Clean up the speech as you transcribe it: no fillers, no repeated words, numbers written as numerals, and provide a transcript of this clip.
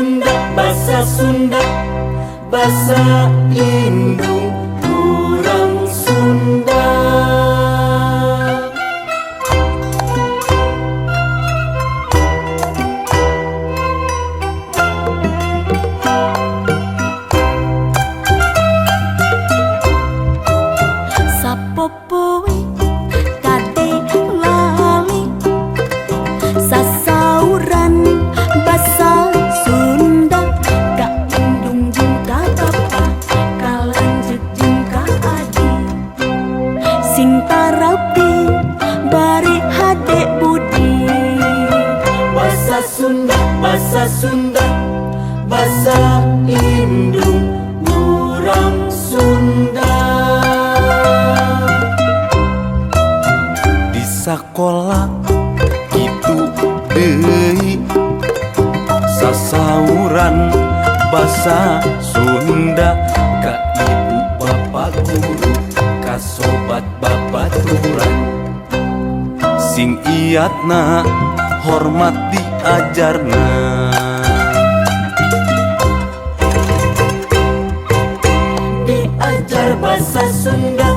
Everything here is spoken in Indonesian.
Sunda, basa Sunda, basa indung urang Sunda. Sapopoe kade lali sasauran basa Sunda ka indung jeung ka bapa ka lanjut jeung ka adi sing tarapi bari hade budi. Basa Sunda, basa Sunda, basa indung urang Sunda. Di sakola kitu deui sasauran basa Sunda ka ibu bapak guru ka sobat babaturan sing iatna hormat diajarna. Diajar basa Sunda,